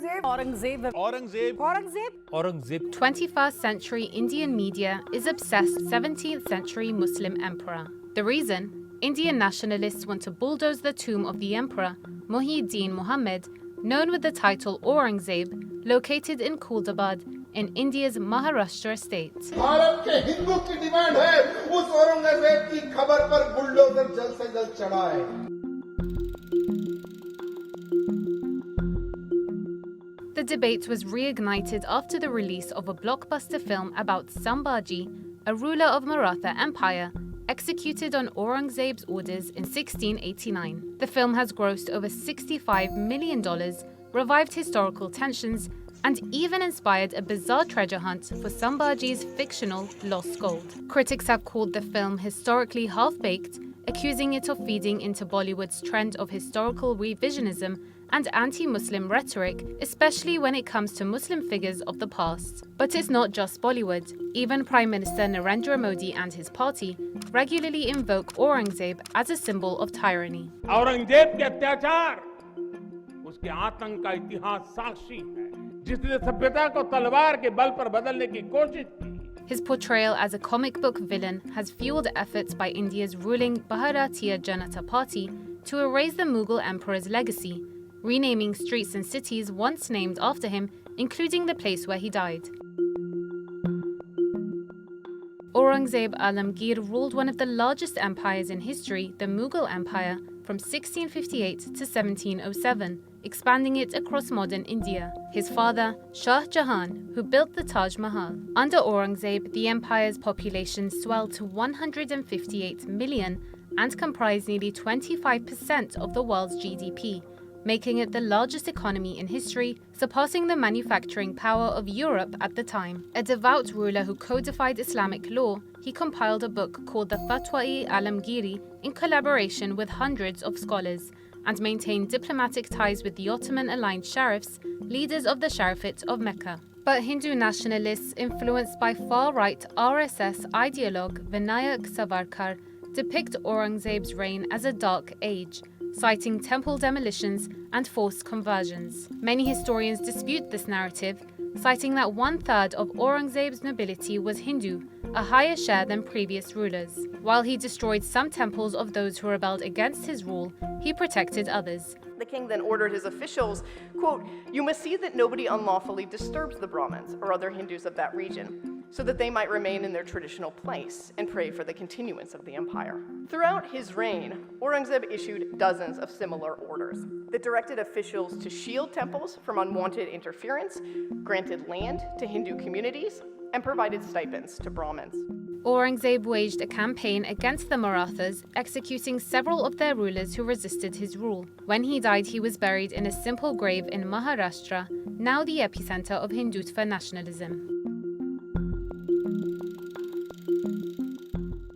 Aurangzeb. Aurangzeb. Aurangzeb. Aurangzeb. Aurangzeb. 21st century Indian media is obsessed 17th century Muslim emperor. The reason? Indian nationalists want to bulldoze the tomb of the emperor, Muhyiddin Muhammad, known with the title Aurangzeb, located in Kuldabad in India's Maharashtra state. Bharat के हिंदू की demand है उस औरंगजेब की खबर पर bulldozer जल्द से जल्द चढ़ाए. The debate was reignited after the release of a blockbuster film about Sambhaji, a ruler of Maratha Empire, executed on Aurangzeb's orders in 1689. The film has grossed over $65 million, revived historical tensions, and even inspired a bizarre treasure hunt for Sambhaji's fictional lost gold. Critics have called the film historically half-baked, accusing it of feeding into Bollywood's trend of historical revisionism and anti-Muslim rhetoric, especially when it comes to Muslim figures of the past. But it's not just Bollywood. Even Prime Minister Narendra Modi and his party regularly invoke Aurangzeb as a symbol of tyranny. Aurangzeb के अत्याचार उसके आतंक का इतिहास साक्षी है, जिसने सभ्यता को तलवार के बल पर बदलने की कोशिश की. His portrayal as a comic book villain has fueled efforts by India's ruling Bharatiya Janata Party to erase the Mughal emperor's legacy, renaming streets and cities once named after him, including the place where he died. Aurangzeb Alamgir ruled one of the largest empires in history, the Mughal Empire, from 1658 to 1707, expanding it across modern India. His father, Shah Jahan, who built the Taj Mahal. Under Aurangzeb, the empire's population swelled to 158 million and comprised nearly 25% of the world's GDP, making it the largest economy in history, surpassing the manufacturing power of Europe at the time. A devout ruler who codified Islamic law, he compiled a book called the Fatwa-e-Alamgiri in collaboration with hundreds of scholars, and maintained diplomatic ties with the Ottoman-aligned sheriffs, leaders of the Sharifate of Mecca. But Hindu nationalists, influenced by far-right RSS ideologue Vinayak Savarkar, depict Aurangzeb's reign as a dark age, citing temple demolitions and forced conversions. Many historians dispute this narrative, citing that 1/3 of Aurangzeb's nobility was Hindu, a higher share than previous rulers. While he destroyed some temples of those who rebelled against his rule, he protected others. The king then ordered his officials, quote, "You must see that nobody unlawfully disturbs the Brahmins or other Hindus of that region, so that they might remain in their traditional place and pray for the continuance of the empire." Throughout his reign, Aurangzeb issued dozens of similar orders that directed officials to shield temples from unwanted interference, granted land to Hindu communities, and provided stipends to Brahmins. Aurangzeb waged a campaign against the Marathas, executing several of their rulers who resisted his rule. When he died, he was buried in a simple grave in Maharashtra, now the epicenter of Hindutva nationalism.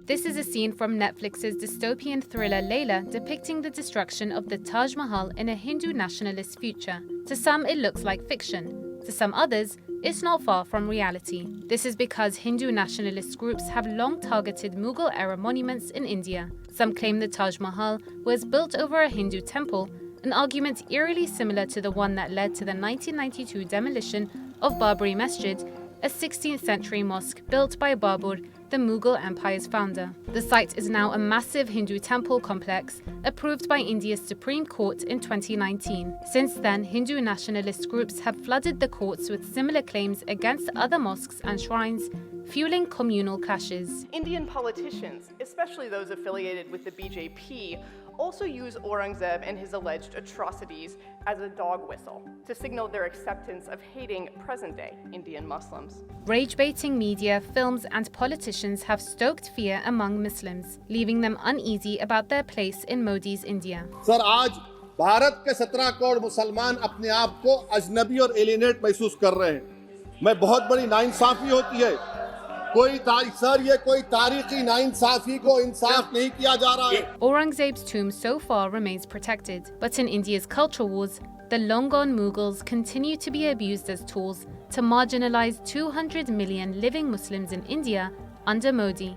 This is a scene from Netflix's dystopian thriller Layla, depicting the destruction of the Taj Mahal in a Hindu nationalist future. To some, it looks like fiction. To some others, it's not far from reality. This is because Hindu nationalist groups have long targeted Mughal-era monuments in India. Some claim the Taj Mahal was built over a Hindu temple, an argument eerily similar to the one that led to the 1992 demolition of Babri Masjid, a 16th century mosque built by Babur, the Mughal Empire's founder. The site is now a massive Hindu temple complex approved by India's Supreme Court in 2019. Since then, Hindu nationalist groups have flooded the courts with similar claims against other mosques and shrines, fueling communal clashes. Indian politicians, especially those affiliated with the BJP, also use Aurangzeb and his alleged atrocities as a dog whistle to signal their acceptance of hating present-day Indian Muslims. Rage-baiting media, films, and politicians have stoked fear among Muslims, leaving them uneasy about their place in Modi's India. Sir आज भारत के 17 करोड़ मुसलमान अपने आप को अजनबी और एलिनेट महसूस कर रहे हैं. मैं बहुत बड़ी नाइंसाफी होती है. कोई तारीखी नाइंसाफी को इंसाफ नहीं किया जा रहा है. Aurangzeb's tomb so far remains protected, but in India's culture wars, the long-gone Mughals continue to be abused as tools to marginalize 200 million living Muslims in India under Modi.